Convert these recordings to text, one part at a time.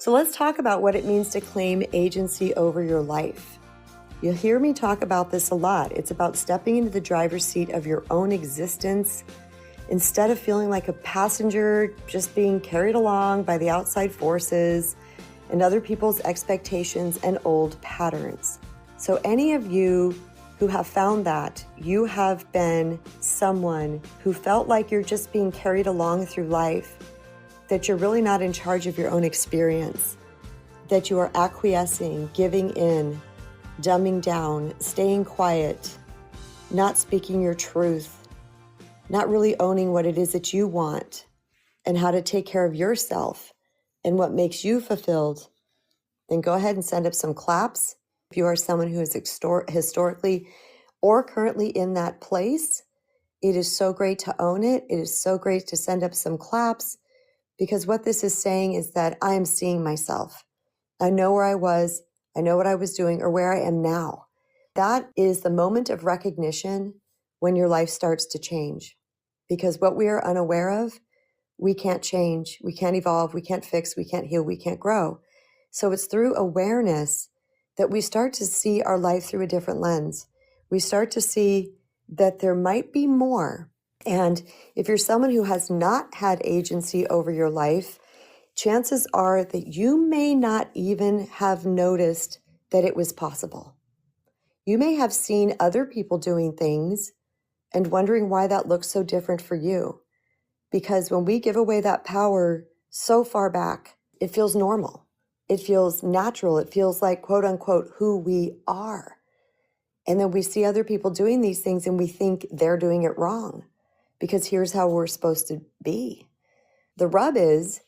So let's talk about what it means to claim agency over your life. You'll hear me talk about this a lot. It's about stepping into the driver's seat of your own existence instead of feeling like a passenger just being carried along by the outside forces and other people's expectations and old patterns. So any of you who have found that you have been someone who felt like you're just being carried along through life, that you're really not in charge of your own experience, that you are acquiescing, giving in, dumbing down, staying quiet, not speaking your truth, not really owning what it is that you want and how to take care of yourself and what makes you fulfilled, then go ahead and send up some claps. If you are someone who is historically or currently in that place, it is so great to own it. It is so great to send up some claps, because what this is saying is that I am seeing myself. I know where I was, I know what I was doing, or where I am now. That is the moment of recognition when your life starts to change. Because what we are unaware of, we can't change, we can't evolve, we can't fix, we can't heal, we can't grow. So it's through awareness that we start to see our life through a different lens. We start to see that there might be more. And if you're someone who has not had agency over your life, chances are that you may not even have noticed that it was possible. You may have seen other people doing things and wondering why that looks so different for you. Because when we give away that power so far back, it feels normal. It feels natural. It feels like, quote unquote, who we are. And then we see other people doing these things and we think they're doing it wrong, because here's how we're supposed to be. The rub is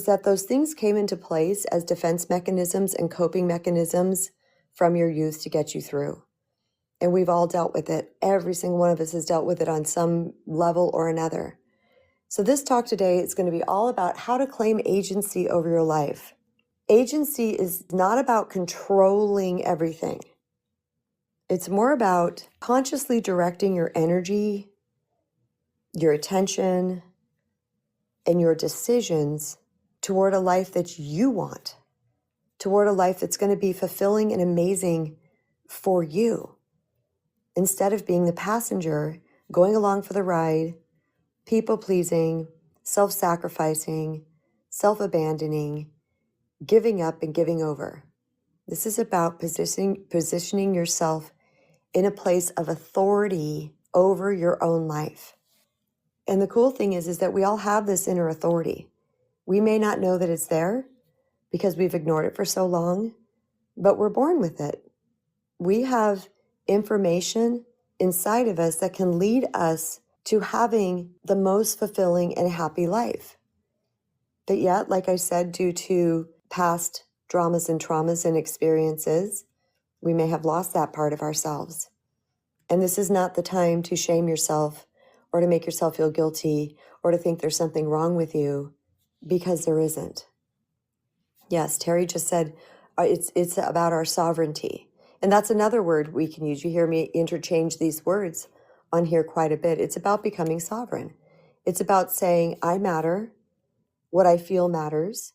that those things came into place as defense mechanisms and coping mechanisms from your youth to get you through. And we've all dealt with it. Every single one of us has dealt with it on some level or another. So this talk today is going to be all about how to claim agency over your life. Agency is not about controlling everything. It's more about consciously directing your energy, your attention, and your decisions toward a life that you want, toward a life that's going to be fulfilling and amazing for you, instead of being the passenger, going along for the ride, people-pleasing, self-sacrificing, self-abandoning, giving up and giving over. This is about positioning yourself in a place of authority over your own life. And the cool thing is that we all have this inner authority. We may not know that it's there because we've ignored it for so long, but we're born with it. We have information inside of us that can lead us to having the most fulfilling and happy life. But yet, like I said, due to past dramas and traumas and experiences, we may have lost that part of ourselves. And this is not the time to shame yourself or to make yourself feel guilty or to think there's something wrong with you, because there isn't. Yes, Terry just said it's about our sovereignty. And that's another word we can use. You hear me interchange these words on here quite a bit. It's about becoming sovereign. It's about saying, I matter, what I feel matters,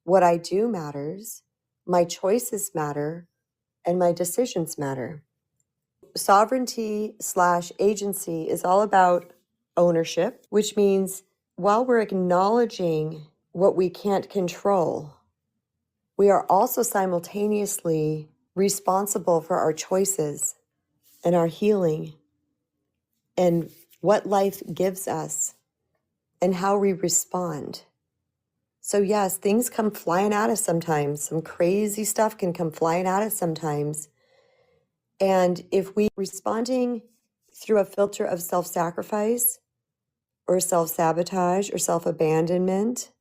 what I do matters, my choices matter, and my decisions matter. Sovereignty/agency is all about ownership, which means while we're acknowledging what we can't control, we are also simultaneously responsible for our choices and our healing and what life gives us and how we respond. So yes, things come flying at us sometimes. Some crazy stuff can come flying at us sometimes. And if we responding through a filter of self-sacrifice or self-sabotage or self-abandonment,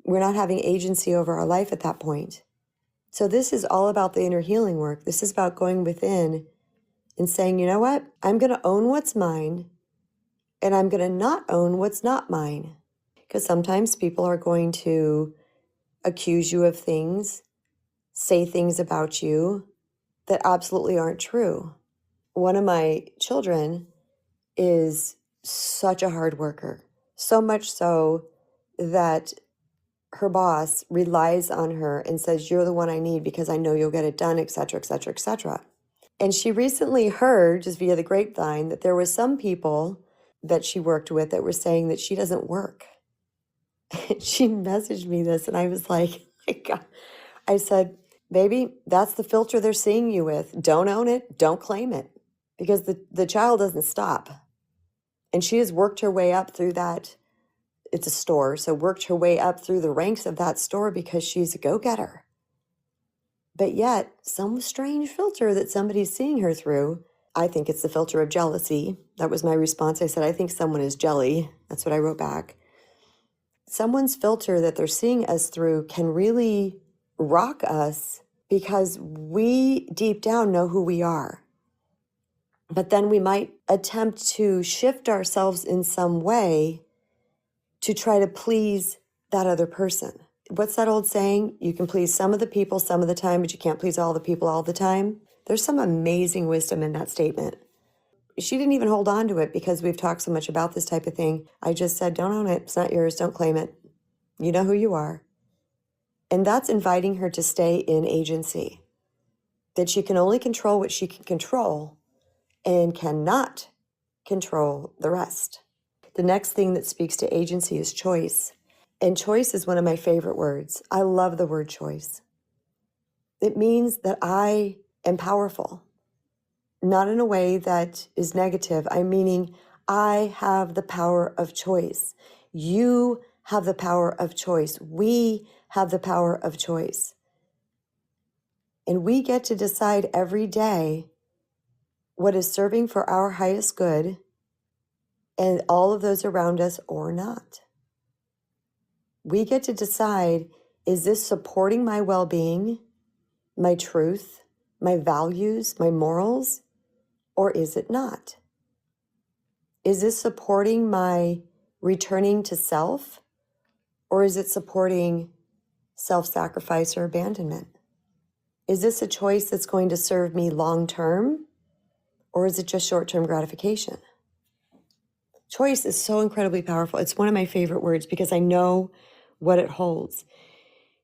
we're not having agency over our life at that point. So this is all about the inner healing work. This is about going within and saying, you know what? I'm going to own what's mine, and I'm going to not own what's not mine. Because sometimes people are going to accuse you of things, say things about you that absolutely aren't true. One of my children is such a hard worker, so much so that her boss relies on her and says, you're the one I need because I know you'll get it done, et cetera, et cetera, et cetera. And she recently heard, just via the grapevine, that there was some people that she worked with that were saying that she doesn't work. She messaged me this and I was like, my God. I said, baby, that's the filter they're seeing you with. Don't own it. Don't claim it. Because the child doesn't stop. And she has worked her way up through that. It's a store. So worked her way up through the ranks of that store because she's a go-getter. But yet, some strange filter that somebody's seeing her through, I think it's the filter of jealousy. That was my response. I said, I think someone is jelly. That's what I wrote back. Someone's filter that they're seeing us through can really rock us because we deep down know who we are. But then we might attempt to shift ourselves in some way to try to please that other person. What's that old saying? You can please some of the people some of the time, but you can't please all the people all the time. There's some amazing wisdom in that statement. She didn't even hold on to it because we've talked so much about this type of thing. I just said, don't own it. It's not yours. Don't claim it. You know who you are. And that's inviting her to stay in agency. That she can only control what she can control and cannot control the rest. The next thing that speaks to agency is choice. And choice is one of my favorite words. I love the word choice. It means that I am powerful. Not in a way that is negative. I'm meaning I have the power of choice. You have the power of choice. We have the power of choice. And we get to decide every day what is serving for our highest good and all of those around us or not. We get to decide, is this supporting my well-being, my truth, my values, my morals, or is it not? Is this supporting my returning to self, or is it supporting self-sacrifice or abandonment? Is this a choice that's going to serve me long-term, or is it just short-term gratification? Choice is so incredibly powerful. It's one of my favorite words because I know what it holds.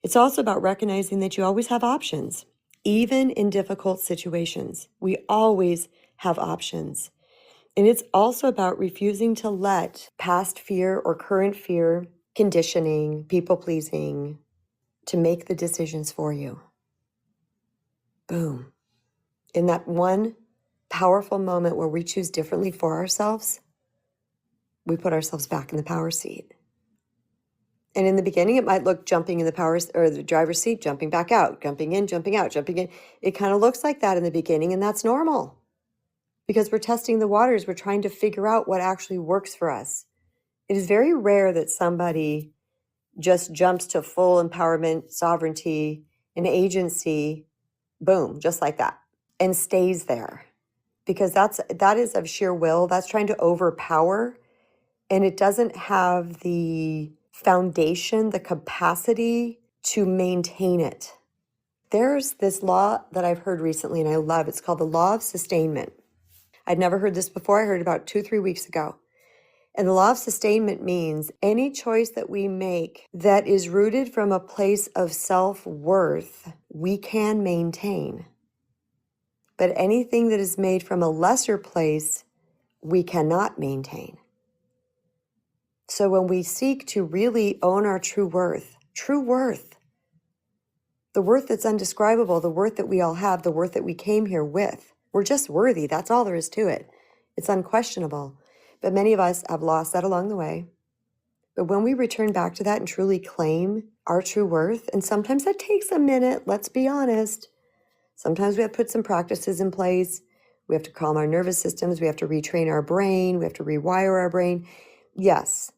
It's also about recognizing that you always have options, even in difficult situations. We always have options. And it's also about refusing to let past fear or current fear, conditioning, people-pleasing, to make the decisions for you. Boom. In that one powerful moment where we choose differently for ourselves, we put ourselves back in the power seat. And in the beginning, it might look jumping in the power or the driver's seat, jumping back out, jumping in, jumping out, jumping in. It kind of looks like that in the beginning, and that's normal because we're testing the waters. We're trying to figure out what actually works for us. It is very rare that somebody just jumps to full empowerment, sovereignty, and agency, boom, just like that, and stays there. Because that is of sheer will. That's trying to overpower, and it doesn't have the foundation, the capacity to maintain it. There's this law that I've heard recently, and I love. It's called the law of sustainment. I'd never heard this before. I heard it about 2-3 weeks ago. And the law of sustainment means any choice that we make that is rooted from a place of self-worth, we can maintain. But anything that is made from a lesser place, we cannot maintain. So when we seek to really own our true worth, the worth that's undescribable, the worth that we all have, the worth that we came here with, we're just worthy. That's all there is to it. It's unquestionable. But many of us have lost that along the way. But when we return back to that and truly claim our true worth, and sometimes that takes a minute, let's be honest. Sometimes we have to put some practices in place. We have to calm our nervous systems. We have to retrain our brain. We have to rewire our brain. Yes.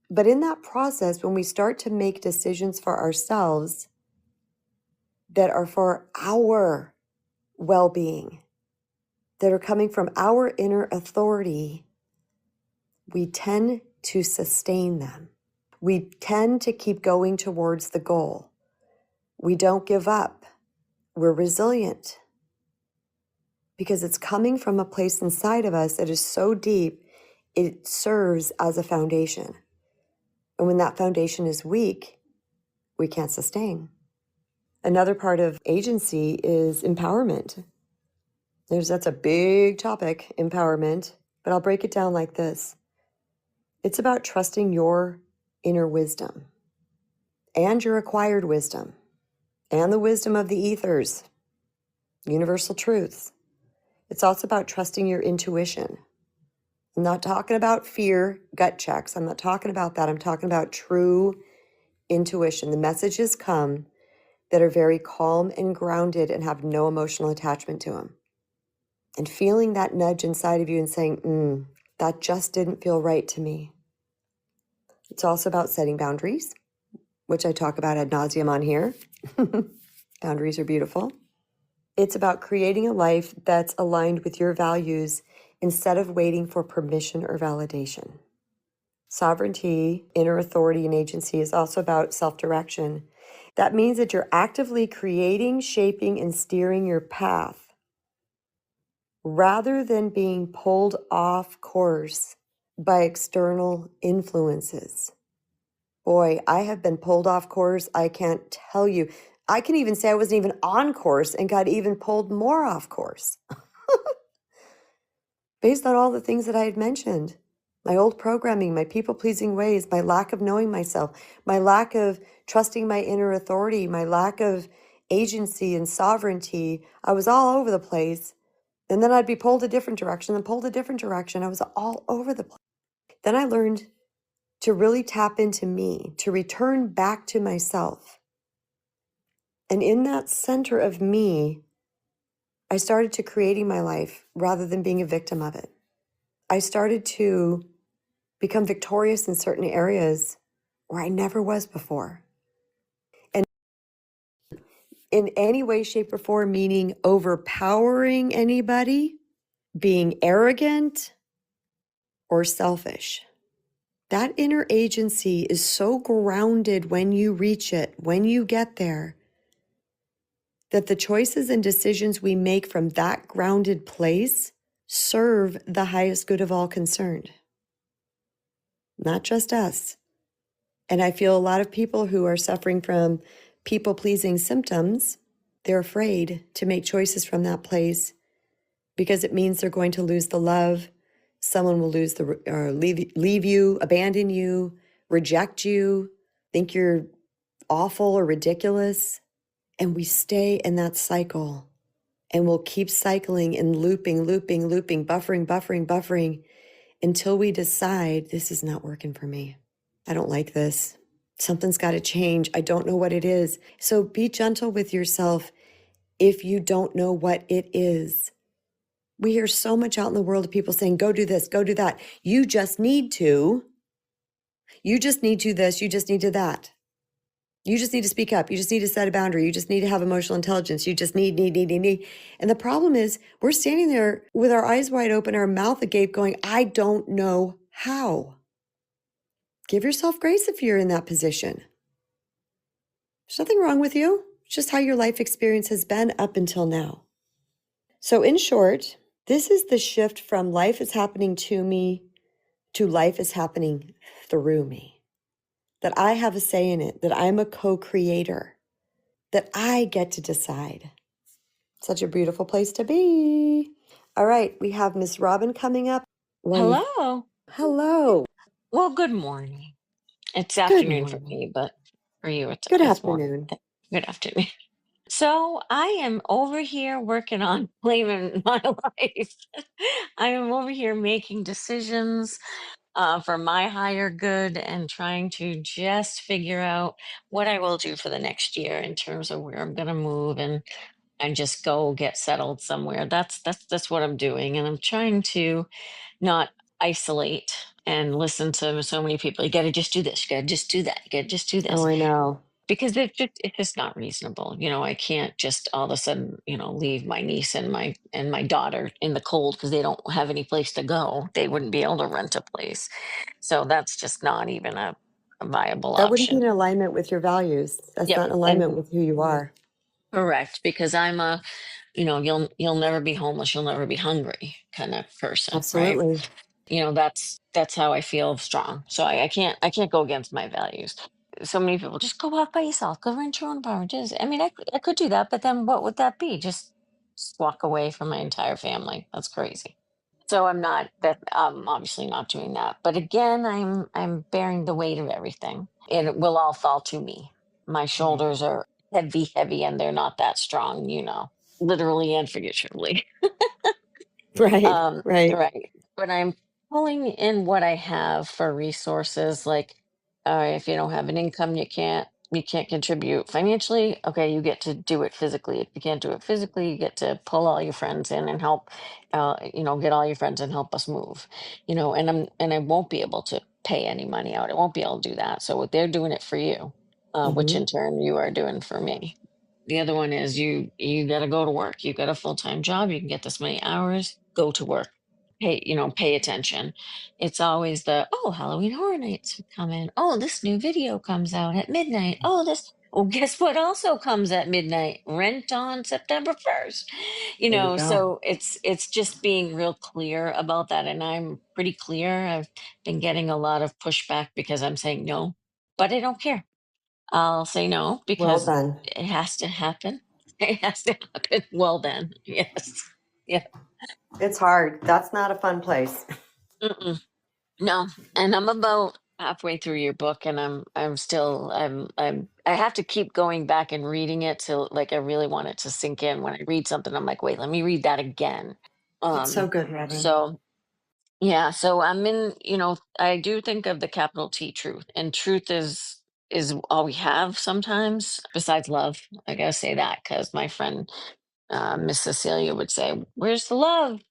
But in that process, when we start to make decisions for ourselves that are for our well-being, that are coming from our inner authority, we tend to sustain them. We tend to keep going towards the goal. We don't give up. We're resilient because it's coming from a place inside of us that is so deep, it serves as a foundation. And when that foundation is weak, we can't sustain. Another part of agency is empowerment. That's a big topic, empowerment, but I'll break it down like this. It's about trusting your inner wisdom and your acquired wisdom and the wisdom of the ethers, universal truths. It's also about trusting your intuition. I'm not talking about fear, gut checks. I'm not talking about that. I'm talking about true intuition. The messages come that are very calm and grounded and have no emotional attachment to them. And feeling that nudge inside of you and saying, that just didn't feel right to me. It's also about setting boundaries, which I talk about ad nauseum on here. Boundaries are beautiful. It's about creating a life that's aligned with your values instead of waiting for permission or validation. Sovereignty, inner authority, and agency is also about self-direction. That means that you're actively creating, shaping, and steering your path rather than being pulled off course by external influences. Boy, I have been pulled off course. I can't tell you. I can even say I wasn't even on course and got even pulled more off course based on all the things that I had mentioned. My old programming, my people-pleasing ways, my lack of knowing myself, my lack of trusting my inner authority, my lack of agency and sovereignty. I was all over the place. And then I'd be pulled a different direction and pulled a different direction. I was all over the place. Then I learned to really tap into me, to return back to myself. And in that center of me, I started to creating my life rather than being a victim of it. I started to become victorious in certain areas where I never was before. And in any way, shape, or form, meaning overpowering anybody, being arrogant, or selfish. That inner agency is so grounded when you reach it, when you get there, that the choices and decisions we make from that grounded place serve the highest good of all concerned, not just us. And I feel a lot of people who are suffering from people-pleasing symptoms, they're afraid to make choices from that place because it means they're going to lose the love. Someone will leave you, abandon you, reject you, think you're awful or ridiculous. And we stay in that cycle and we'll keep cycling and looping, buffering until we decide this is not working for me. I don't like this. Something's got to change. I don't know what it is. So be gentle with yourself if you don't know what it is. We hear so much out in the world of people saying, go do this, go do that. You just need to. You just need to this. You just need to that. You just need to speak up. You just need to set a boundary. You just need to have emotional intelligence. You just need. And the problem is we're standing there with our eyes wide open, our mouth agape going, I don't know how. Give yourself grace if you're in that position. There's nothing wrong with you. It's just how your life experience has been up until now. So in short, this is the shift from life is happening to me to life is happening through me. That I have a say in it, that I'm a co-creator, that I get to decide. Such a beautiful place to be. All right, we have Miss Robin coming up. Hello. Hello. Well, good morning. It's Good afternoon for morning. me, but for you, Good it's morning. afternoon. Good afternoon. So I am over here working on claiming my life. I am over here making decisions for my higher good and trying to just figure out what I will do for the next year in terms of where I'm going to move and just go get settled somewhere. That's what I'm doing, and I'm trying to not isolate and listen to so many people. You got to just do this. You got to just do that. You got to just do this Oh, I know. because it's just not reasonable. I can't just all of a sudden leave my niece and my daughter in the cold because they don't have any place to go. They wouldn't be able to rent a place, so that's just not even a viable That wouldn't be option. in alignment with your values. That's Yep, not in and alignment with who you are. correct, because I'm a you'll never be homeless, you'll never be hungry kind of person, right? Absolutely. That's how I feel strong. So I can't go against my values. so many people just go walk by yourself, go rent your own apartment. Just, I mean, I could do that, but then what would that be? Just walk away from my entire family. That's crazy. So I'm not that obviously not doing that. But again, I'm bearing the weight of everything. And it will all fall to me. My shoulders are heavy, heavy, and they're not that strong, literally and figuratively. Right, right. Right. But I'm pulling in what I have for resources. Like, if you don't have an income, you can't contribute financially. Okay, you get to do it physically. If you can't do it physically, you get to pull all your friends in and help. Get all your friends and help us move. And I won't be able to pay any money out. I won't be able to do that. So they're doing it for you, which Hmm. in turn you are doing for me. The other one is you got to go to work. You got a full-time job. You can get this many hours. Go to work. Pay attention. It's always the, oh, Halloween Horror Nights come in. Oh, this new video comes out at midnight. Oh, this. Oh, guess what also comes at midnight? Rent on September 1st. There you go. So it's just being real clear about that, and I'm pretty clear. I've been getting a lot of pushback because I'm saying no, but I don't care. I'll say no Well because done. it has to happen. It has to happen. Well, then, yes. Yeah. It's hard. That's not a fun place. Mm-mm. No, and I'm about halfway through your book, and I'm still I have to keep going back and reading it till like I really want it to sink in. When I read something, I'm like, wait, let me read that again. It's so Um, good, Robin. so yeah, so I'm in, I do think of the capital T truth, and truth is all we have sometimes besides love. I gotta say that because my friend Miss Cecilia would say, "Where's the love?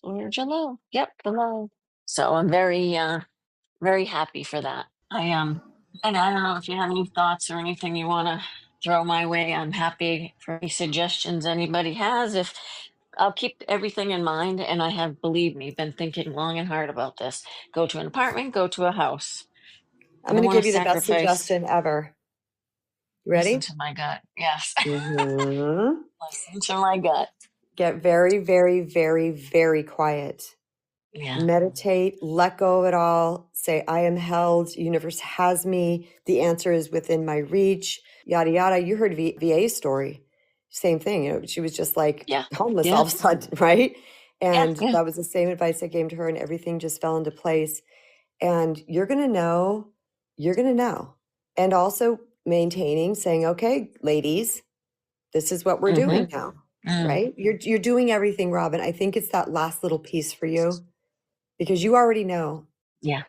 Where's your love? Yep, the love." So I'm very happy for that. And I don't know if you have any thoughts or anything you want to throw my way. I'm happy for any suggestions anybody has. If I'll keep everything in mind, and I have, believe me, been thinking long and hard about this. Go to an apartment, go to a house. I'm I going don't to want give to you the best sacrifice. suggestion ever. You Listen ready? to my gut. Yes. Hmm. Listen to my gut. Get very, very, very, very quiet. Yeah. Meditate, let go of it all. Say, I am held. Universe has me. The answer is within my reach. Yada, yada. You heard VA's story. Same thing. She was just like Yeah. homeless all Yeah. of a sudden, right? Yeah. And Yeah. that was the same advice I gave to her, and everything just fell into place. And you're going to know. And also maintaining, saying, okay, ladies, this is what we're Mm-hmm. doing now, Mm. right? You're doing everything, Robin. I think it's that last little piece for you because you already know. Yeah.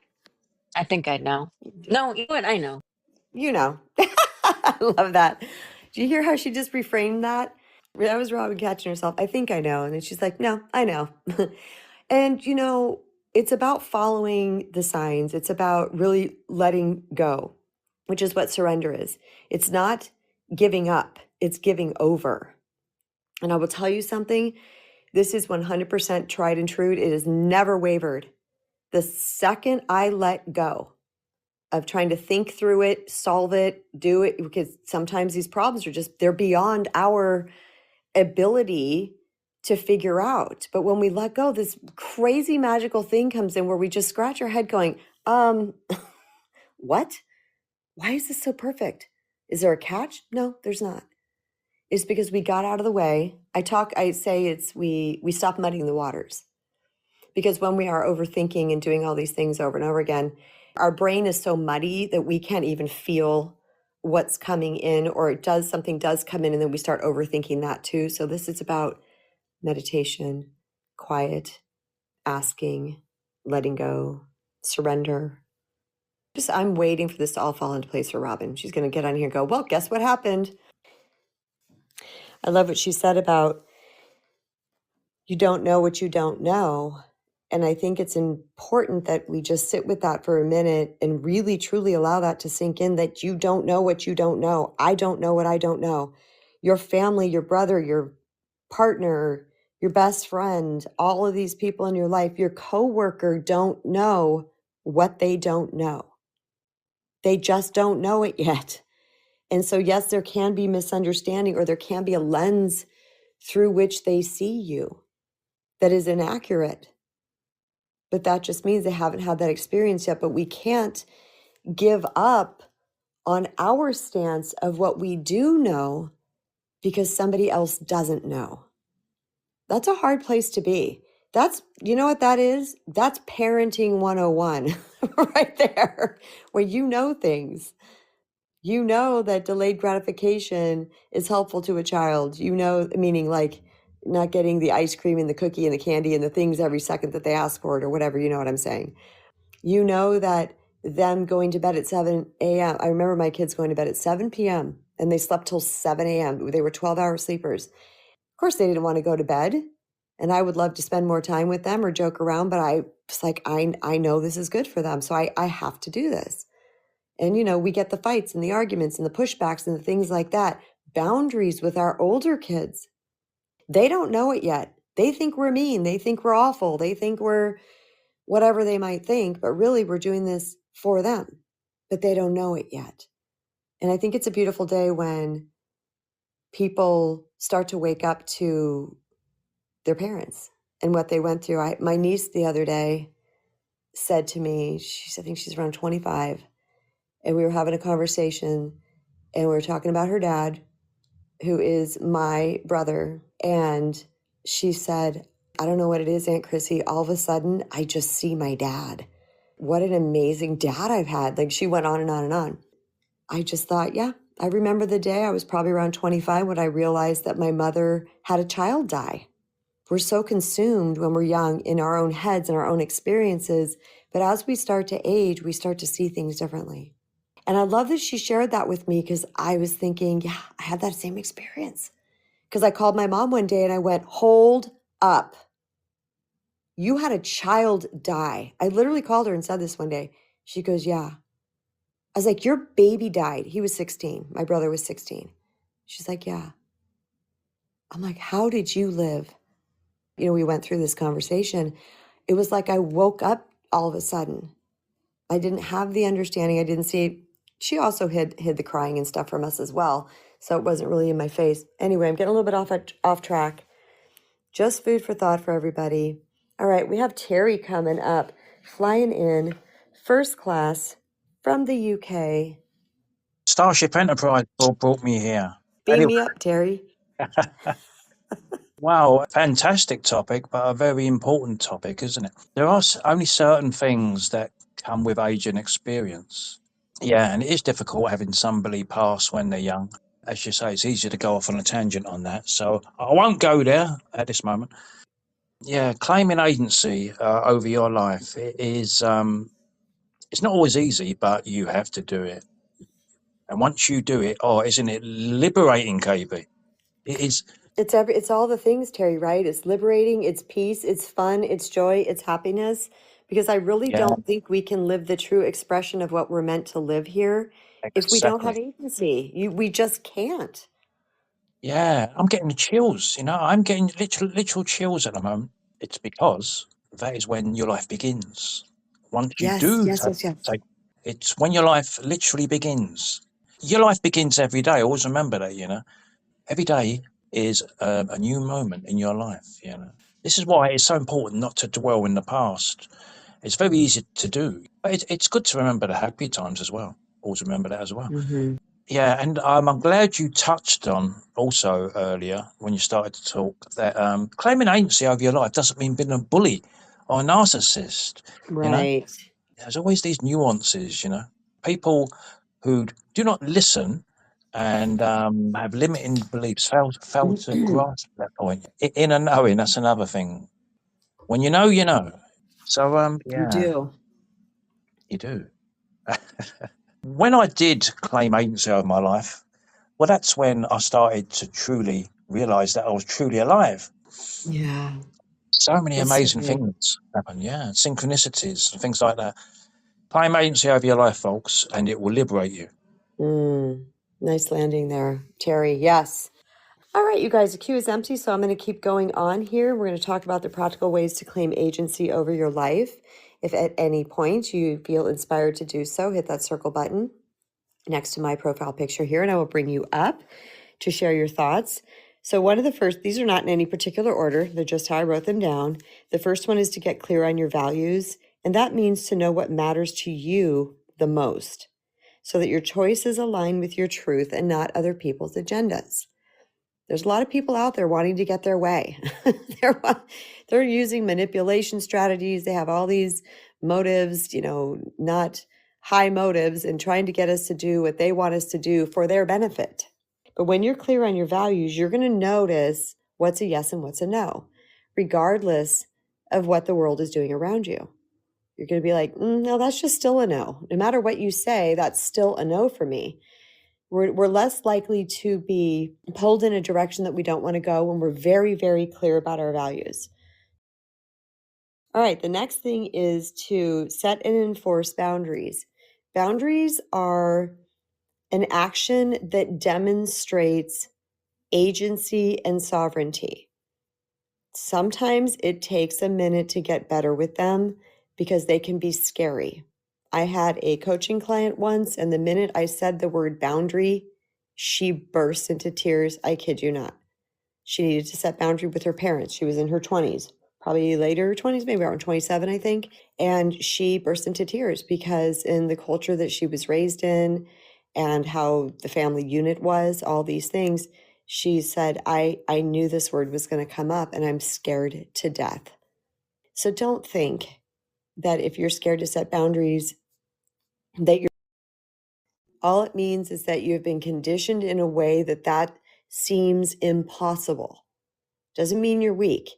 I think I know. No, you know what? I know. You know. I love that. Do you hear how she just reframed that? That was Robin catching herself. I think I know. And then she's like, no, I know. And, it's about following the signs. It's about really letting go, which is what surrender is. It's not giving up, it's giving over. And I will tell you something, this is 100% tried and true. It has never wavered. The second I let go of trying to think through it, solve it, do it, because sometimes these problems are just, they're beyond our ability to figure out. But when we let go, this crazy magical thing comes in where we just scratch our head going, what? Why is this so perfect? Is there a catch? No, there's not. It's because we got out of the way. I say it's we stop muddying the waters. Because when we are overthinking and doing all these things over and over again, our brain is so muddy that we can't even feel what's coming in, or something does come in and then we start overthinking that too. So this is about meditation, quiet, asking, letting go, surrender. Just I'm waiting for this to all fall into place for Robin. She's going to get on here and go, well, guess what happened? I love what she said about you don't know what you don't know. And I think it's important that we just sit with that for a minute and really truly allow that to sink in, that you don't know what you don't know. I don't know what I don't know. Your family, your brother, your partner, your best friend, all of these people in your life, your coworker don't know what they don't know. They just don't know it yet. And so, yes, there can be misunderstanding, or there can be a lens through which they see you that is inaccurate. But that just means they haven't had that experience yet. But we can't give up on our stance of what we do know because somebody else doesn't know. That's a hard place to be. That's, you know what that is? That's parenting 101 right there, where you know things. You know that delayed gratification is helpful to a child. You know, meaning like not getting the ice cream and the cookie and the candy and the things every second that they ask for it or whatever. You know what I'm saying? You know that them going to bed at 7 a.m. I remember my kids going to bed at 7 p.m. and they slept till 7 a.m. They were 12-hour sleepers. Of course, they didn't want to go to bed. And I would love to spend more time with them or joke around, but I was like, I know this is good for them. So I have to do this. And, you know, we get the fights and the arguments and the pushbacks and the things like that. Boundaries with our older kids. They don't know it yet. They think we're mean. They think we're awful. They think we're whatever they might think, but really we're doing this for them, but they don't know it yet. And I think it's a beautiful day when people start to wake up to their parents and what they went through. My niece the other day said to me, I think she's around 25, and we were having a conversation and we were talking about her dad, who is my brother. And she said, I don't know what it is, Aunt Chrissy. All of a sudden, I just see my dad. What an amazing dad I've had. Like, she went on and on and on. I just thought, yeah, I remember the day I was probably around 25 when I realized that my mother had a child die. We're so consumed when we're young in our own heads and our own experiences. But as we start to age, we start to see things differently. And I love that she shared that with me because I was thinking, yeah, I had that same experience. Because I called my mom one day and I went, hold up. You had a child die. I literally called her and said this one day. She goes, yeah. I was like, your baby died. He was 16. My brother was 16. She's like, yeah. I'm like, how did you live? You know, we went through this conversation. It was like I woke up all of a sudden. I didn't have the understanding. I didn't see. She also hid the crying and stuff from us as well. So it wasn't really in my face. Anyway, I'm getting a little bit off track. Just food for thought for everybody. All right, we have Terry coming up, flying in, first class from the UK. Starship Enterprise brought me here. Beam Anyway, me up, Terry. wow, fantastic topic, but a very important topic, isn't it? There are only certain things that come with age and experience. Yeah, and it is difficult having somebody pass when they're young. As you say, it's easier to go off on a tangent on that. So I won't go there at this moment. Yeah, claiming agency over your life it's not always easy, but you have to do it. And once you do it, oh, isn't it liberating, KB? It is. It's all the things, Terry, right? It's liberating, it's peace, it's fun, it's joy, it's happiness. Because I really Yeah, don't think we can live the true expression of what we're meant to live here if we don't have exactly. agency. We just can't. Yeah, I'm getting the chills. I'm getting literal chills at the moment. It's because that is when your life begins. Once you Yes, do yes, yes, yes. take, it's when your life literally begins. Your life begins every day. Always remember that. Every day is a new moment in your life. This is why it's so important not to dwell in the past. It's very easy to do, but it's good to remember the happy times as well. Always remember that as well. Mm-hmm. Yeah, and I'm glad you touched on also earlier when you started to talk that claiming agency over your life doesn't mean being a bully or a narcissist. You know, Right. there's always these nuances. People who do not listen and have limiting beliefs fail to You grasp that point. Inner knowing, that's another thing. When you know, you know. So yeah, do. you do. When I did claim agency over my life, well, that's when I started to truly realize that I was truly alive. Yeah, So many that's so amazing good. things happen, yeah, synchronicities and things like that. Claim agency over your life, folks, and it will liberate you. Nice landing there, Terry. Yes. All right, you guys, the queue is empty, so I'm going to keep going on here. We're going to talk about the practical ways to claim agency over your life. If at any point you feel inspired to do so, hit that circle button next to my profile picture here, and I will bring you up to share your thoughts. So one of the first, these are not in any particular order, they're just how I wrote them down. The first one is to get clear on your values, and that means to know what matters to you the most. so that your choices align with your truth and not other people's agendas. There's a lot of people out there wanting to get their way. they're using manipulation strategies. They have all these motives, not high motives, and trying to get us to do what they want us to do for their benefit. But when you're clear on your values, you're going to notice what's a yes and what's a no, regardless of what the world is doing around you. You're going to be like, no, that's just still a no. No matter what you say, that's still a no for me. We're less likely to be pulled in a direction that we don't want to go when we're very, very clear about our values. All right, the next thing is to set and enforce boundaries. Boundaries are an action that demonstrates agency and sovereignty. Sometimes it takes a minute to get better with them because they can be scary. I had a coaching client once, and the minute I said the word boundary, she burst into tears. I kid you not. She needed to set boundary with her parents. She was in her 20s, probably later 20s, maybe around 27, I think. And she burst into tears because in the culture that she was raised in and how the family unit was, all these things, she said, I knew this word was going to come up and I'm scared to death. So don't think that if you're scared to set boundaries, that you're all it means is that you've been conditioned in a way that seems impossible. Doesn't mean you're weak.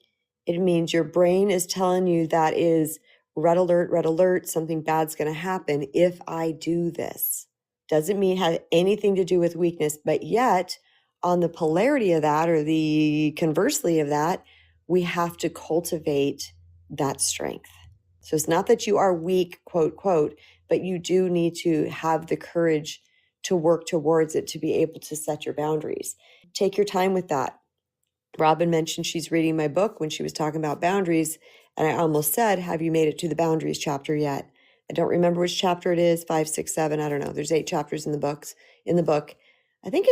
It means your brain is telling you that is red alert, something bad's going to happen if I do this. Doesn't mean it has anything to do with weakness, but yet on the polarity of that or the conversely of that, we have to cultivate that strength. So it's not that you are weak, quote, quote, but you do need to have the courage to work towards it to be able to set your boundaries. Take your time with that. Robin mentioned she's reading my book when she was talking about boundaries, and I almost said, have you made it to the boundaries chapter yet? I don't remember which chapter it is, 5, 6, 7, I don't know. There's 8 chapters in the book. I think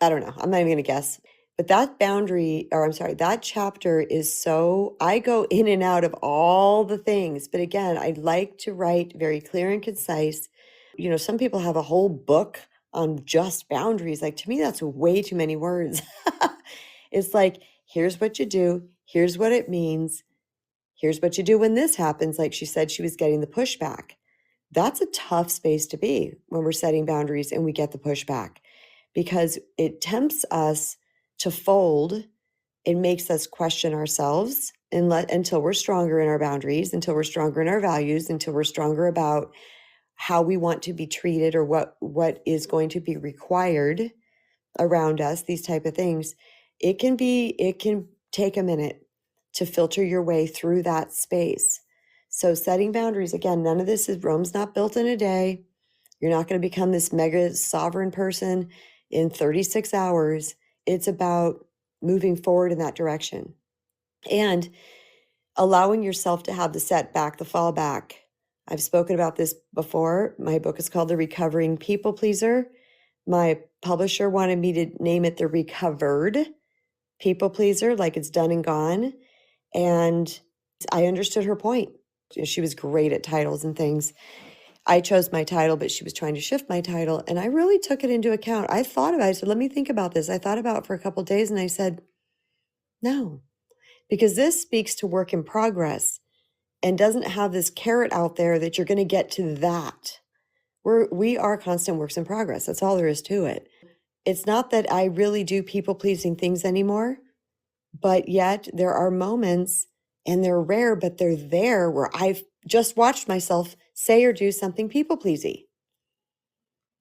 I don't know. I'm not even going to guess. But that chapter is so, I go in and out of all the things. But again, I like to write very clear and concise. Some people have a whole book on just boundaries. Like, to me, that's way too many words. It's like, here's what you do. Here's what it means. Here's what you do when this happens. Like she said, she was getting the pushback. That's a tough space to be when we're setting boundaries and we get the pushback because it tempts us to fold. It makes us question ourselves until we're stronger in our boundaries, until we're stronger in our values, until we're stronger about how we want to be treated or what is going to be required around us, these type of things. It can take a minute to filter your way through that space. So setting boundaries, again, none of this is Rome's not built in a day. You're not going to become this mega sovereign person in 36 hours. It's about moving forward in that direction and allowing yourself to have the setback, the fallback. I've spoken about this before. My book is called The Recovering People Pleaser. My publisher wanted me to name it The Recovered People Pleaser, like it's done and gone. And I understood her point. She was great at titles and things. I chose my title, but she was trying to shift my title. And I really took it into account. I thought about it. I said, let me think about this. I thought about it for a couple of days and I said, no, because this speaks to work in progress and doesn't have this carrot out there that you're going to get to that. We are constant works in progress. That's all there is to it. It's not that I really do people-pleasing things anymore, but yet there are moments, and they're rare, but they're there, where I've just watched myself say or do something people-pleasing.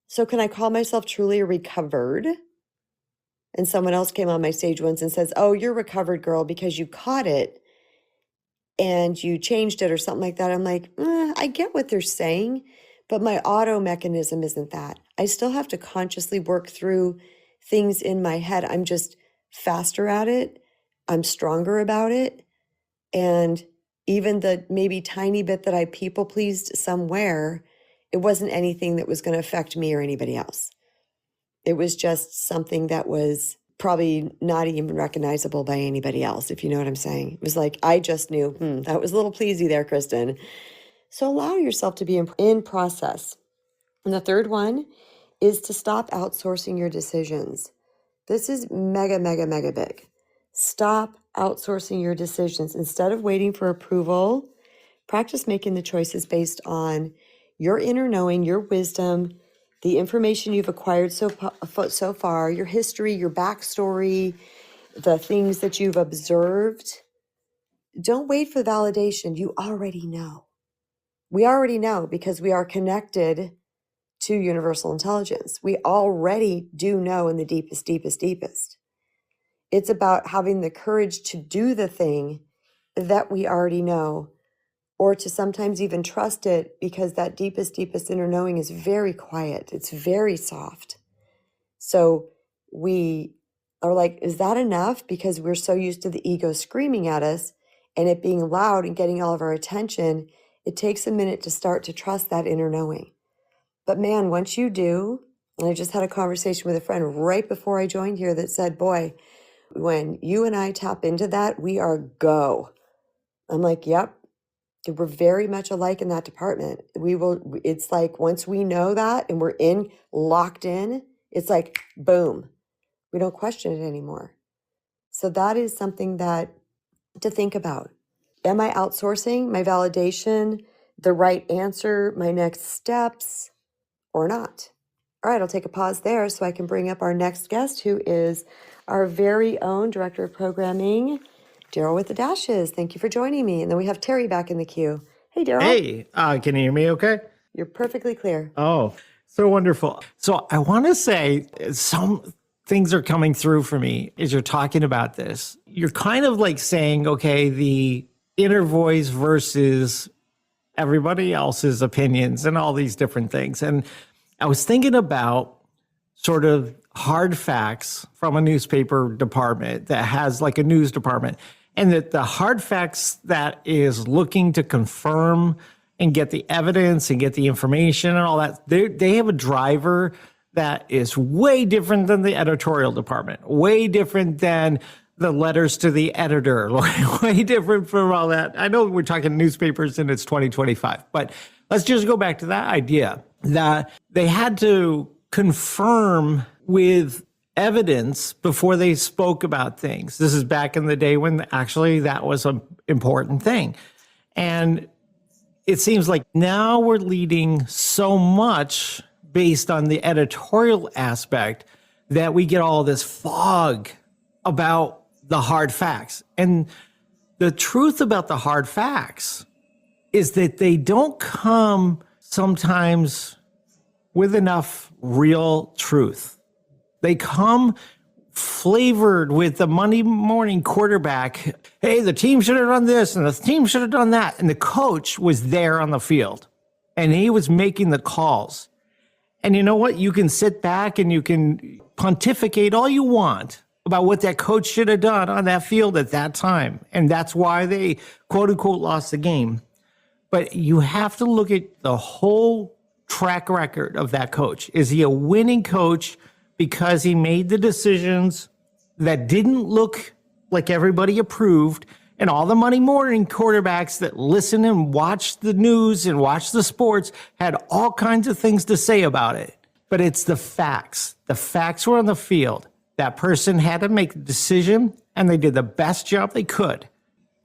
So can I call myself truly a recovered? And someone else came on my stage once and says, oh, you're a recovered girl because you caught it and you changed it or something like that. I'm like, I get what they're saying, but my auto mechanism isn't that. I still have to consciously work through things in my head. I'm just faster at it. I'm stronger about it. And even the maybe tiny bit that I people pleased somewhere, it wasn't anything that was going to affect me or anybody else. It was just something that was probably not even recognizable by anybody else, if you know what I'm saying. It was like, I just knew, that was a little pleasy there, Kristen. So allow yourself to be in process. And the third one is to stop outsourcing your decisions. This is mega, mega, mega big. Stop outsourcing your decisions. Instead of waiting for approval, practice making the choices based on your inner knowing, your wisdom, the information you've acquired so far, your history, your backstory, the things that you've observed. Don't wait for validation. You already know. We already know because we are connected to universal intelligence. We already do know in the deepest, deepest, deepest. It's about having the courage to do the thing that we already know, or to sometimes even trust it, because that deepest, deepest inner knowing is very quiet. It's very soft. So we are like, is that enough? Because we're so used to the ego screaming at us and it being loud and getting all of our attention. It takes a minute to start to trust that inner knowing. But man, once you do, and I just had a conversation with a friend right before I joined here that said, boy, when you and I tap into that, we are go. I'm like, yep, we're very much alike in that department. It's like once we know that and we're locked in, it's like, boom, we don't question it anymore. So that is something that to think about. Am I outsourcing my validation, the right answer, my next steps, or not? All right, I'll take a pause there so I can bring up our next guest, who is our very own Director of Programming, Daryl with the Dashes. Thank you for joining me. And then we have Terry back in the queue. Hey, Daryl. Hey, can you hear me okay? You're perfectly clear. Oh, so wonderful. So I want to say some things are coming through for me as you're talking about this. You're kind of like saying, okay, the inner voice versus everybody else's opinions and all these different things. And I was thinking about sort of hard facts from a newspaper department that has like a news department, and that the hard facts that is looking to confirm and get the evidence and get the information and all that, they have a driver that is way different than the editorial department, way different than the letters to the editor, way different from all that. I know we're talking newspapers and it's 2025, but let's just go back to that idea that they had to confirm with evidence before they spoke about things. This is back in the day when actually that was an important thing. And it seems like now we're leading so much based on the editorial aspect that we get all this fog about the hard facts. And the truth about the hard facts is that they don't come sometimes with enough real truth. They come flavored with the Monday morning quarterback. Hey, the team should have done this and the team should have done that. And the coach was there on the field and he was making the calls. And you know what? You can sit back and you can pontificate all you want about what that coach should have done on that field at that time. And that's why they, quote unquote, lost the game. But you have to look at the whole track record of that coach. Is he a winning coach because he made the decisions that didn't look like everybody approved? And all the Monday morning quarterbacks that listen and watch the news and watch the sports had all kinds of things to say about it. But it's the facts. The facts were on the field. That person had to make a decision, and they did the best job they could.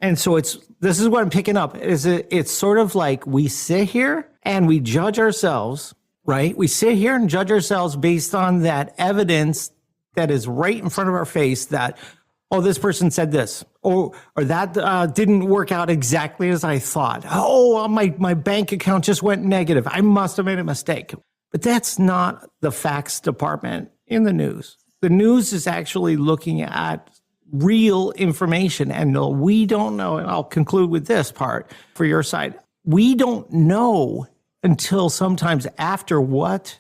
And so this is what I'm picking up. It's sort of like we sit here and we judge ourselves, right? We sit here and judge ourselves based on that evidence that is right in front of our face that, oh, this person said this, or that didn't work out exactly as I thought. Oh, my bank account just went negative. I must have made a mistake. But that's not the facts department in the news. The news is actually looking at real information, and we don't know, and I'll conclude with this part for your side. We don't know until sometimes after what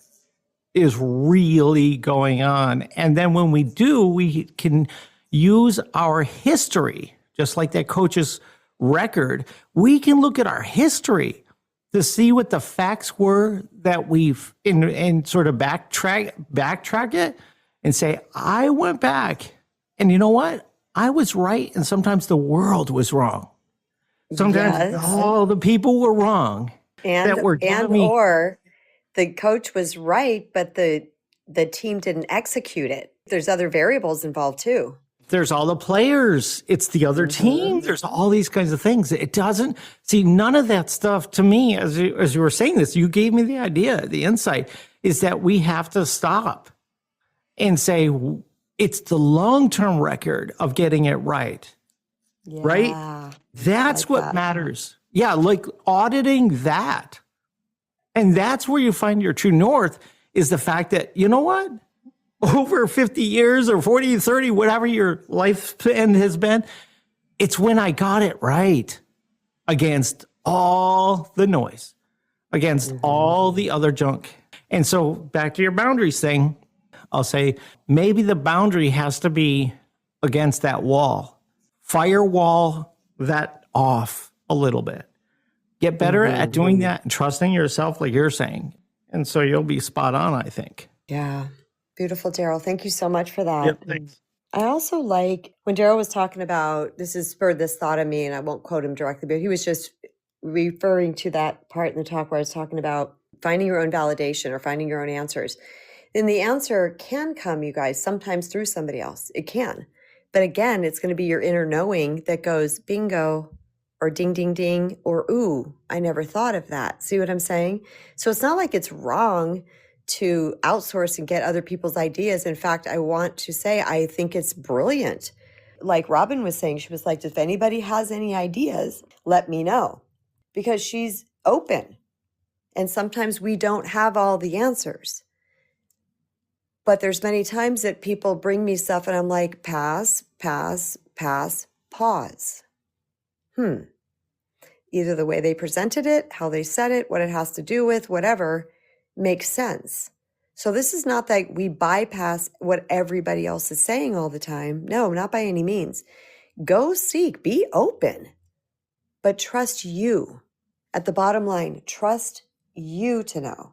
is really going on. And then when we do, we can use our history, just like that coach's record. We can look at our history to see what the facts were that we've and sort of backtrack it and say, I went back and you know what? I was right. And sometimes the world was wrong. Sometimes all the people were wrong. Or the coach was right, but the team didn't execute it. There's other variables involved too. There's all the players. It's the other team. There's all these kinds of things. It doesn't see none of that stuff to me. As you were saying this, you gave me the idea, the insight is that we have to stop and say it's the long-term record of getting it right. Yeah, right? That's like what that. matters. Yeah, like auditing that. And that's where you find your true north is the fact that, you know what? Over 50 years or 40, 30, whatever your lifespan has been, it's when I got it right against all the noise, against all the other junk. And so back to your boundaries thing, I'll say maybe the boundary has to be against that wall. Firewall that off a little bit. Get better at doing that and trusting yourself like you're saying. And so you'll be spot on, I think. Yeah. Beautiful, Daryl. Thank you so much for that. Yep, thanks. I also like when Daryl was talking about, this has spurred this thought of me, and I won't quote him directly, but he was just referring to that part in the talk where I was talking about finding your own validation or finding your own answers. And the answer can come, you guys, sometimes through somebody else. It can. But again, it's going to be your inner knowing that goes bingo or ding, ding, ding, or ooh, I never thought of that. See what I'm saying? So it's not like it's wrong to outsource and get other people's ideas. In fact, I want to say, I think it's brilliant. Like Robin was saying, she was like, if anybody has any ideas, let me know, because she's open. And sometimes we don't have all the answers. But there's many times that people bring me stuff and I'm like, pass, pass, pass, pause. Either the way they presented it, how they said it, what it has to do with, whatever, makes sense. So this is not that we bypass what everybody else is saying all the time. No, not by any means. Go seek, be open, but trust you. At the bottom line, trust you to know.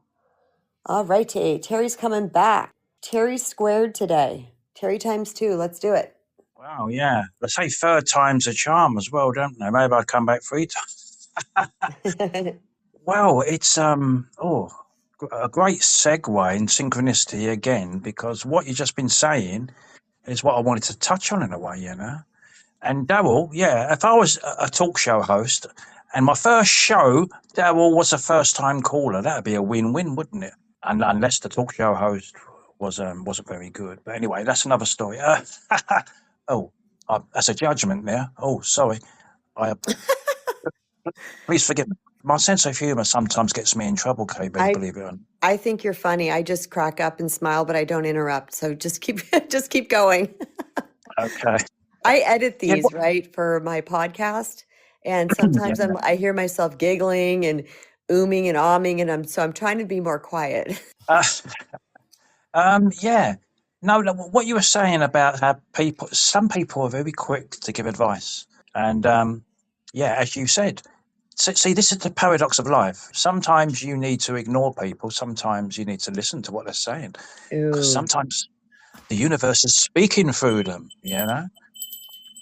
All right, Terry's coming back. Terry squared today. Terry times 2. Let's do it. Wow, yeah. They say third time's a charm as well, don't they? Maybe I'll come back 3 times. Well, it's a great segue in synchronicity again, because what you've just been saying is what I wanted to touch on in a way, you know. And Daryl, yeah, if I was a talk show host and my first show, Daryl was a first time caller, that'd be a win-win, wouldn't it? And unless the talk show host wasn't very good. But anyway, that's another story. That's a judgment there. Oh, sorry. Please forgive me. My sense of humour sometimes gets me in trouble, KB, believe it or not. I think you're funny. I just crack up and smile, but I don't interrupt. So just keep going. Okay. I edit these, right, for my podcast. And sometimes I hear myself giggling and ooming and ahming, and I'm trying to be more quiet. Yeah. No, what you were saying about how some people are very quick to give advice. And yeah, as you said, see, this is the paradox of life. Sometimes you need to ignore people. Sometimes you need to listen to what they're saying. Because sometimes the universe is speaking through them, you know?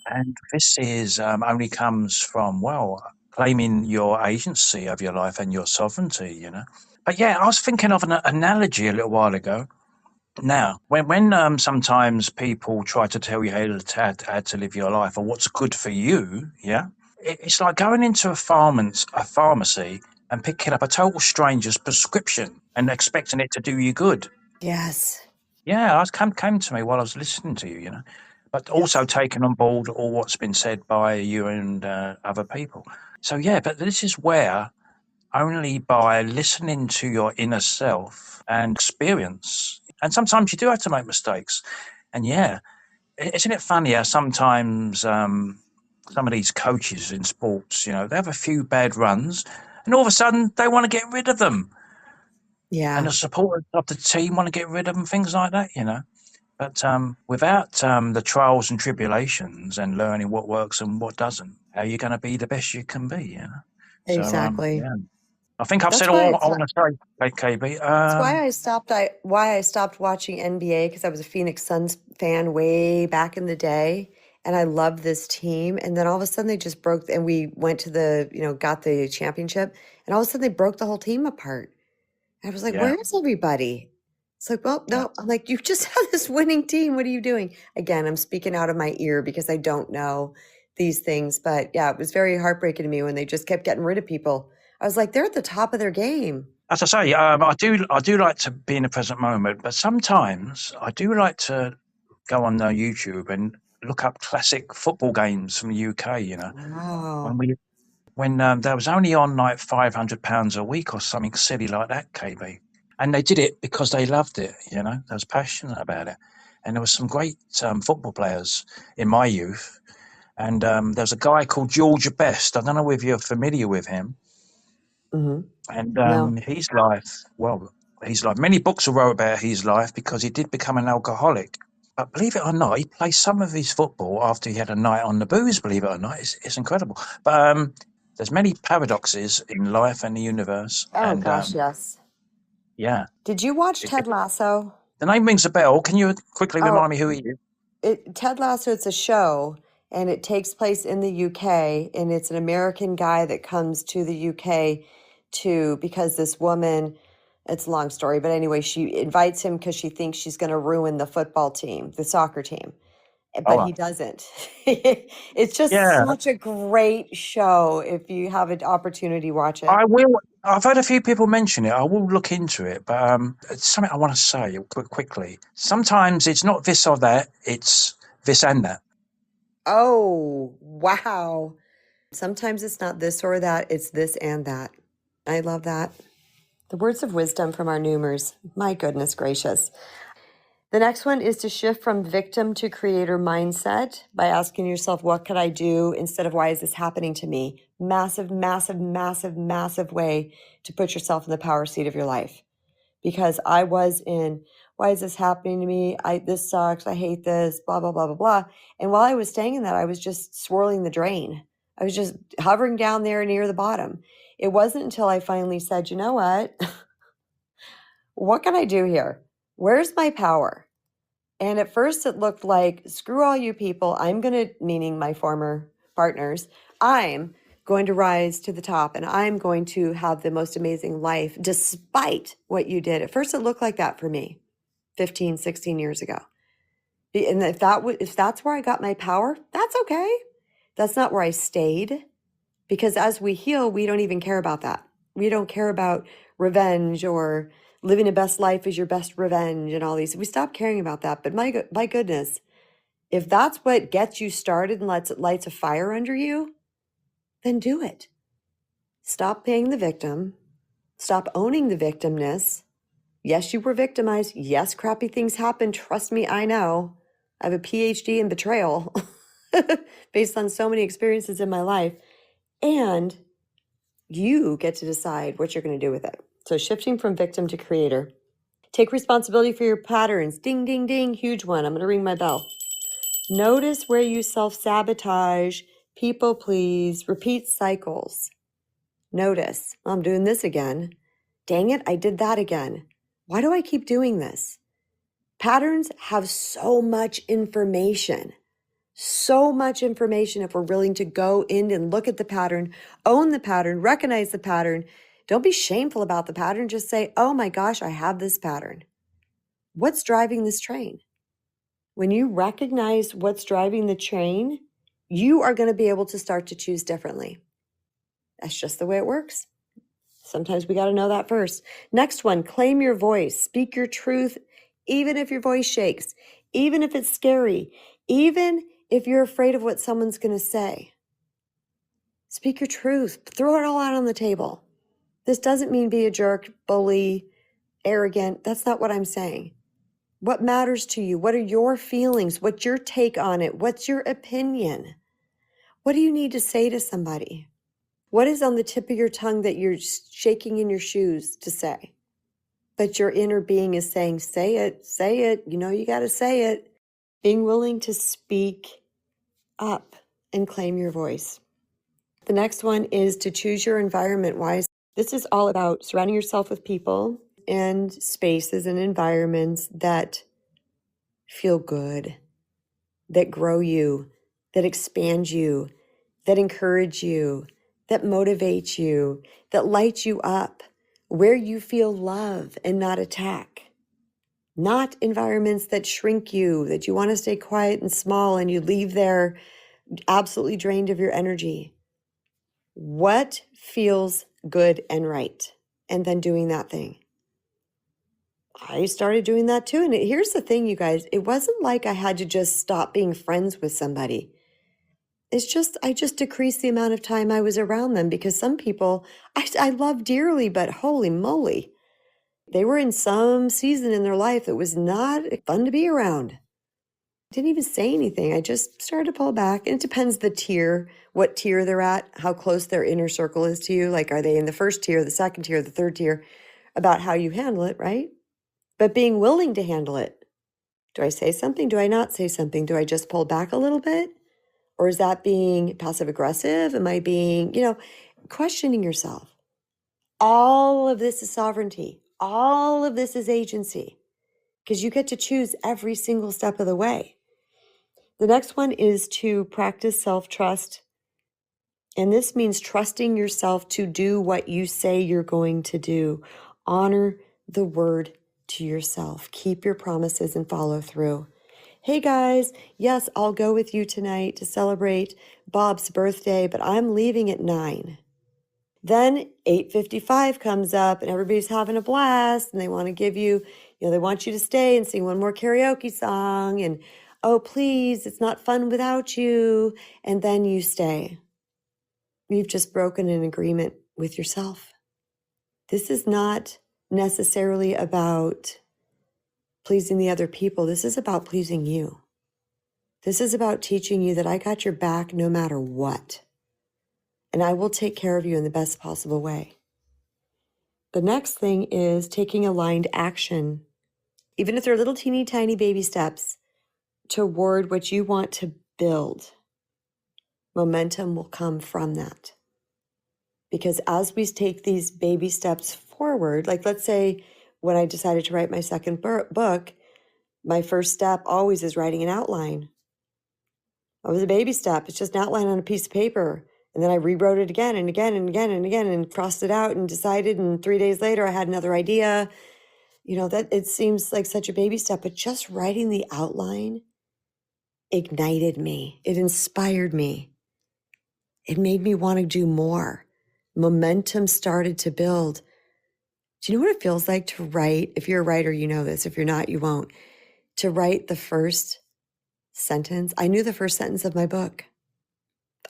And this is only comes from, well, claiming your agency of your life and your sovereignty, you know? But yeah, I was thinking of an analogy a little while ago. Now, when sometimes people try to tell you how to live your life or what's good for you, yeah, it's like going into a pharmacy and picking up a total stranger's prescription and expecting it to do you good. Yes. Yeah, it came to me while I was listening to you, you know, but also taking on board all what's been said by you and other people. So yeah, but this is where only by listening to your inner self and experience. And sometimes you do have to make mistakes. And yeah, isn't it funny how sometimes some of these coaches in sports, you know, they have a few bad runs and all of a sudden they want to get rid of them. Yeah. And the supporters of the team want to get rid of them, things like that, you know. But without the trials and tribulations and learning what works and what doesn't, how are you going to be the best you can be, you know? So, Exactly. yeah. I think I've That's said why all I want to say, KB. That's why I stopped watching NBA, because I was a Phoenix Suns fan way back in the day, and I loved this team. And then all of a sudden they just broke, and we went to got the championship, and all of a sudden they broke the whole team apart. I was like, Yeah. where's everybody? It's like, well, Yeah. no. I'm like, you just have this winning team. What are you doing? Again, I'm speaking out of my ear because I don't know these things. But yeah, it was very heartbreaking to me when they just kept getting rid of people. I was like, they're at the top of their game. As I say, I do like to be in the present moment, but sometimes I do like to go on YouTube and look up classic football games from the UK. You know, Wow. when there was only on like £500 a week or something silly like that, KB, and they did it because they loved it. You know, they was passionate about it, and there was some great football players in my youth. And there's a guy called George Best. I don't know if you're familiar with him. Hmm. And No. his life, well, his life, many books are wrote about his life because he did become an alcoholic. But believe it or not, he plays some of his football after he had a night on the booze, believe it or not. It's incredible. But there's many paradoxes in life and the universe. Oh, And gosh, yes. yeah, Did you watch it, Ted Lasso? the name rings a bell. Can you quickly Oh, remind me who he is? Ted Lasso, it's a show and it takes place in the UK, and it's an American guy that comes to the UK because this woman, it's a long story, but anyway, she invites him because she thinks she's going to ruin the football team, the soccer team, but Oh, he doesn't. It's just yeah, such a great show. If you have an opportunity, watch it. I will. I've heard a few people mention it. I will look into it. But it's something I want to say quickly. Sometimes it's not this or that, it's this and that. Oh, wow. Sometimes it's not this or that, it's this and that. I love that. The words of wisdom from our Noomers. My goodness gracious. The next one is to shift from victim to creator mindset by asking yourself, what could I do instead of why is this happening to me? Massive, massive, massive, massive way to put yourself in the power seat of your life. Because I was in, why is this happening to me? This sucks. I hate this, blah, blah, blah, blah, blah. And while I was staying in that, I was just swirling the drain. I was just hovering down there near the bottom. It wasn't until I finally said, you know what? What can I do here? Where's my power? And at first it looked like, screw all you people. I'm going to, meaning my former partners, I'm going to rise to the top and I'm going to have the most amazing life despite what you did. At first it looked like that for me 15, 16 years ago. And if that's where I got my power, that's okay. That's not where I stayed, because as we heal, we don't even care about that. We don't care about revenge or living a best life is your best revenge and all these. We stop caring about that. But my goodness, if that's what gets you started and lights a fire under you, then do it. Stop playing the victim. Stop owning the victimness. Yes, you were victimized. Yes, crappy things happen. Trust me, I know. I have a PhD in betrayal based on so many experiences in my life. And you get to decide what you're going to do with it. So shifting from victim to creator. Take responsibility for your patterns. Ding, ding, ding. Huge one. I'm going to ring my bell. Notice where you self-sabotage, people please, repeat cycles. Notice, I'm doing this again. Dang it, I did that again. Why do I keep doing this? Patterns have so much information. So much information if we're willing to go in and look at the pattern, own the pattern, recognize the pattern. Don't be shameful about the pattern. Just say, oh my gosh, I have this pattern. What's driving this train? When you recognize what's driving the train, you are going to be able to start to choose differently. That's just the way it works. Sometimes we got to know that first. Next one, claim your voice. Speak your truth, even if your voice shakes, even if it's scary, even if you're afraid of what someone's going to say. Speak your truth. Throw it all out on the table. This doesn't mean be a jerk, bully, arrogant. That's not what I'm saying. What matters to you? What are your feelings? What's your take on it? What's your opinion? What do you need to say to somebody? What is on the tip of your tongue that you're shaking in your shoes to say? But your inner being is saying, say it, say it. You know, you got to say it. Being willing to speak up and claim your voice. The next one is to choose your environment wisely. This is all about surrounding yourself with people and spaces and environments that feel good, that grow you, that expand you, that encourage you, that motivate you, that light you up. where you feel love and not attack, not environments that shrink you, that you want to stay quiet and small and you leave there absolutely drained of your energy. What feels good and right? And then doing that thing. I started doing that too. And here's the thing, you guys, it wasn't like I had to just stop being friends with somebody. It's just, I just decreased the amount of time I was around them because some people I love dearly, but holy moly, they were in some season in their life that was not fun to be around. Didn't even say anything. I just started to pull back. And it depends the tier, what tier they're at, how close their inner circle is to you. Like, are they in the first tier, the second tier, the third tier, about how you handle it, right? But being willing to handle it. Do I say something? Do I not say something? Do I just pull back a little bit? Or is that being passive aggressive? Am I being, questioning yourself? All of this is sovereignty. All of this is agency because you get to choose every single step of the way. The next one is to practice self-trust. And this means trusting yourself to do what you say you're going to do. Honor the word to yourself. Keep your promises and follow through. Hey guys, yes, I'll go with you tonight to celebrate Bob's birthday, but I'm leaving at 9. Then 8:55 comes up and everybody's having a blast and they want to give you, they want you to stay and sing one more karaoke song and, oh, please, it's not fun without you. And then you stay. You've just broken an agreement with yourself. This is not necessarily about pleasing the other people. This is about pleasing you. This is about teaching you that I got your back no matter what. And I will take care of you in the best possible way. The next thing is taking aligned action, even if they're little teeny tiny baby steps toward what you want to build. Momentum will come from that. Because as we take these baby steps forward, like let's say when I decided to write my second book, my first step always is writing an outline. It was a baby step. It's just an outline on a piece of paper. And then I rewrote it again and again and again and again and crossed it out and decided. And 3 days later, I had another idea. That it seems like such a baby step, but just writing the outline ignited me. It inspired me. It made me want to do more. Momentum started to build. Do you know what it feels like to write? If you're a writer, you know this. If you're not, you won't. To write the first sentence. I knew the first sentence of my book.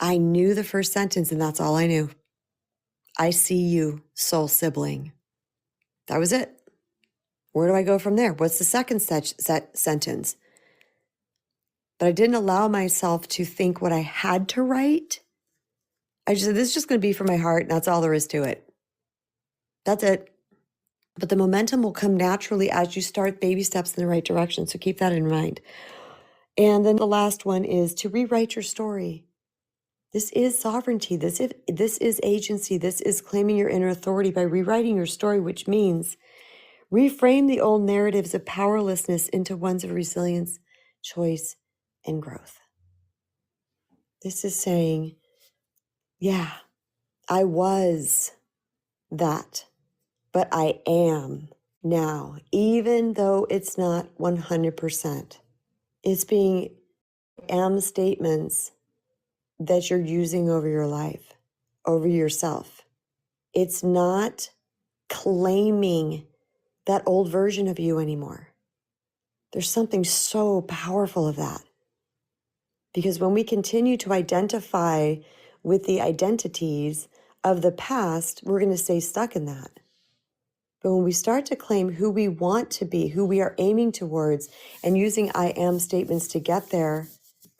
I knew the first sentence, and that's all I knew. I see you, soul sibling. That was it. Where do I go from there? What's the second sentence? But I didn't allow myself to think what I had to write. I just said, this is just going to be from my heart, and that's all there is to it. That's it. But the momentum will come naturally as you start baby steps in the right direction. So keep that in mind. And then the last one is to rewrite your story. This is sovereignty. This is agency. This is claiming your inner authority by rewriting your story, which means reframe the old narratives of powerlessness into ones of resilience, choice, and growth. This is saying, yeah, I was that, but I am now, even though it's not 100%. It's being am statements that you're using over your life, over yourself. It's not claiming that old version of you anymore. There's something so powerful of that. Because when we continue to identify with the identities of the past, we're going to stay stuck in that. But when we start to claim who we want to be, who we are aiming towards, and using I am statements to get there,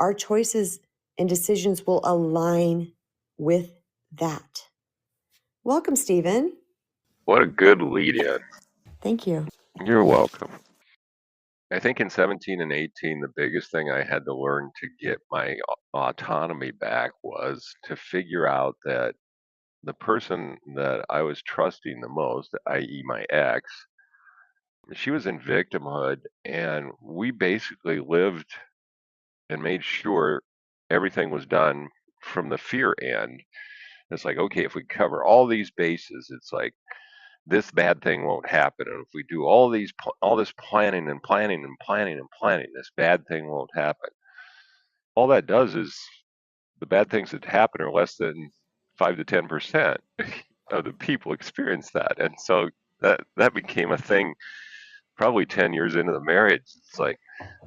our choices and decisions will align with that. Welcome, Stephen. What a good lead in. Thank you. You're welcome. I think in 17 and 18, the biggest thing I had to learn to get my autonomy back was to figure out that the person that I was trusting the most, i.e., my ex, she was in victimhood, and we basically lived and made sure everything was done from the fear end. It's like, okay, if we cover all these bases, it's like this bad thing won't happen. And if we do all this planning and planning and planning and planning, this bad thing won't happen. All that does is the bad things that happen are less than 5 to 10% of the people experience that. And so that became a thing probably 10 years into the marriage. It's like,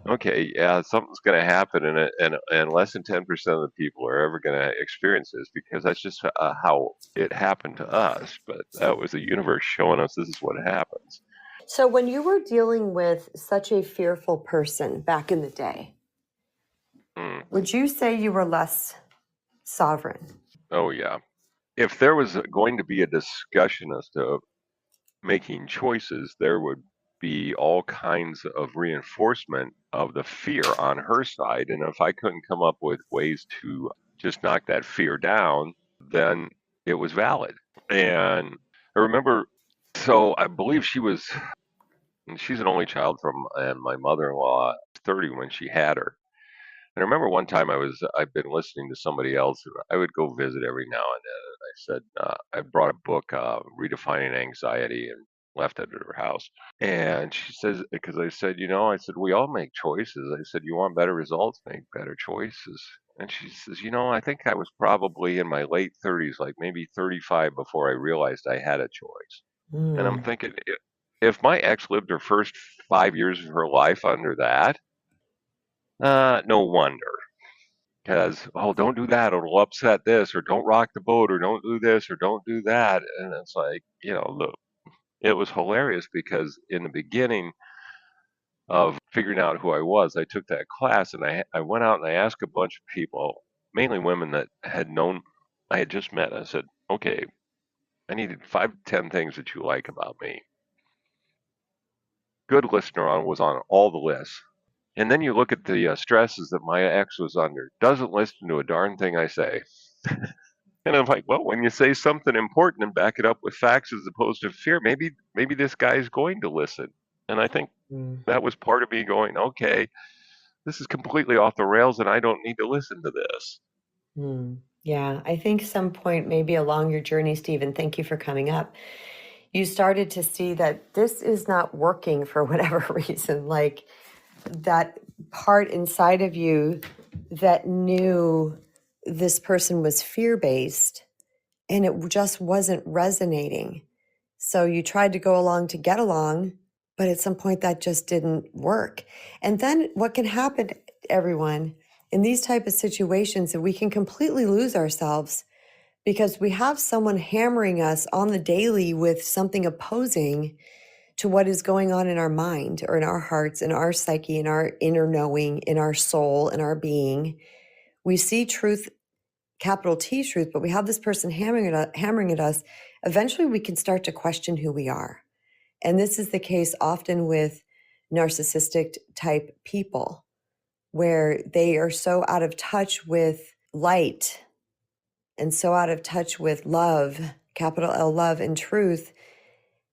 okay, yeah, something's going to happen, and less than 10% of the people are ever going to experience this, because that's just how it happened to us. But that was the universe showing us this is what happens. So when you were dealing with such a fearful person back in the day, would you say you were less sovereign? Oh, yeah. If there was going to be a discussion as to making choices, there would be all kinds of reinforcement of the fear on her side. And if I couldn't come up with ways to just knock that fear down, then it was valid. And I remember, so I believe she's an only child from, and my mother-in-law was 30 when she had her. And I remember one time I'd been listening to somebody else, and I would go visit every now and then. And I said, I brought a book, Redefining Anxiety, and left it at her house. And she says, because I said, I said, we all make choices. I said, you want better results, make better choices. And she says, I think I was probably in my late 30s, like maybe 35, before I realized I had a choice. And I'm thinking, if my ex lived her first 5 years of her life under that, no wonder. Because, oh, don't do that, or it'll upset this, or don't rock the boat, or don't do this, or don't do that. And it's like, it was hilarious, because in the beginning of figuring out who I was, I took that class, and I went out and I asked a bunch of people, mainly women that I had just met. I said, okay, I needed 5 to 10 things that you like about me. Good listener was on all the lists. And then you look at the stresses that my ex was under. Doesn't listen to a darn thing I say. And I'm like, well, when you say something important and back it up with facts as opposed to fear, maybe this guy's going to listen. And I think that was part of me going, okay, this is completely off the rails, and I don't need to listen to this. Yeah, I think some point maybe along your journey, Stephen, thank you for coming up, you started to see that this is not working for whatever reason. Like that part inside of you that knew this person was fear-based, and it just wasn't resonating. So you tried to go along to get along, but at some point that just didn't work. And then what can happen, everyone, in these type of situations, that we can completely lose ourselves because we have someone hammering us on the daily with something opposing to what is going on in our mind or in our hearts, in our psyche, in our inner knowing, in our soul, in our being. We see truth, capital T truth, but we have this person hammering at us. Eventually we can start to question who we are. And this is the case often with narcissistic type people, where they are so out of touch with light and so out of touch with love, capital L, love and truth,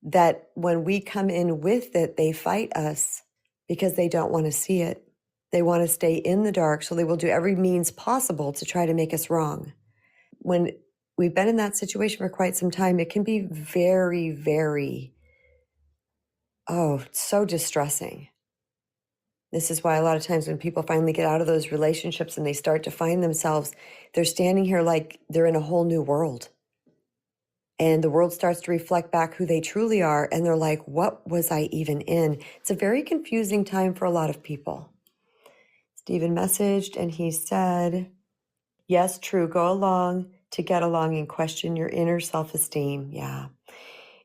that when we come in with it, they fight us because they don't want to see it. They want to stay in the dark, so they will do every means possible to try to make us wrong. When we've been in that situation for quite some time, it can be very, very, so distressing. This is why a lot of times when people finally get out of those relationships and they start to find themselves, they're standing here like they're in a whole new world. And the world starts to reflect back who they truly are. And they're like, what was I even in? It's a very confusing time for a lot of people. Stephen messaged and he said, yes, true, go along to get along and question your inner self-esteem. Yeah,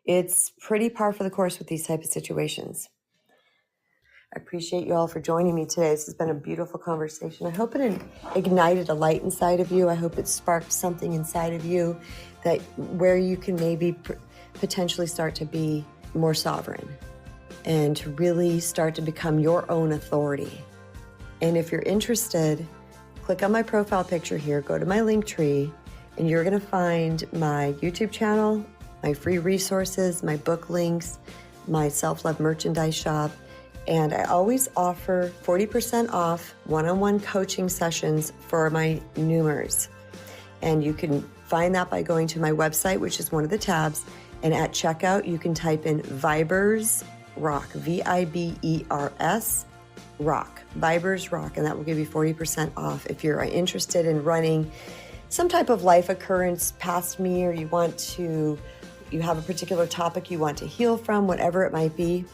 it's pretty par for the course with these type of situations. I appreciate you all for joining me today. This has been a beautiful conversation. I hope it ignited a light inside of you. I hope it sparked something inside of you that where you can maybe potentially start to be more sovereign and to really start to become your own authority. And if you're interested, click on my profile picture here, go to my link tree, and you're going to find my YouTube channel, my free resources, my book links, my self-love merchandise shop. And I always offer 40% off one-on-one coaching sessions for my Noomers. And you can find that by going to my website, which is one of the tabs, And at checkout, you can type in Vibers Rock, VIBERS Rock, Vibers Rock, and that will give you 40% off. If you're interested in running some type of life occurrence past me, or you have a particular topic you want to heal from, whatever it might be.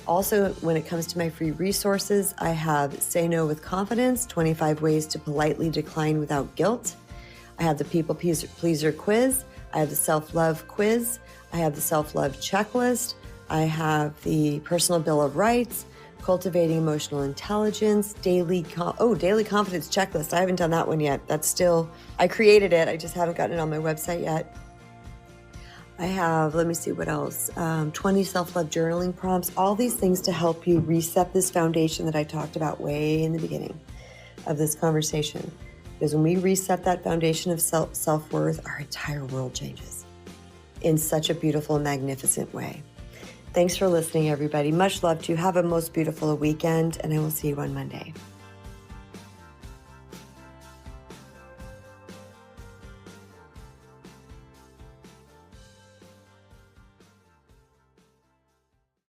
Also, when it comes to my free resources, I have Say No with Confidence, 25 Ways to Politely Decline Without Guilt. I have the People Pleaser Quiz. I have the Self-Love Quiz. I have the Self-Love Checklist. I have the Personal Bill of Rights, Cultivating Emotional Intelligence, Daily Confidence Checklist. I haven't done that one yet. I created it. I just haven't gotten it on my website yet. I have, let me see what else, 20 self-love journaling prompts, all these things to help you reset this foundation that I talked about way in the beginning of this conversation. Because when we reset that foundation of self-worth, our entire world changes in such a beautiful and magnificent way. Thanks for listening, everybody. Much love to you. Have a most beautiful weekend, and I will see you on Monday.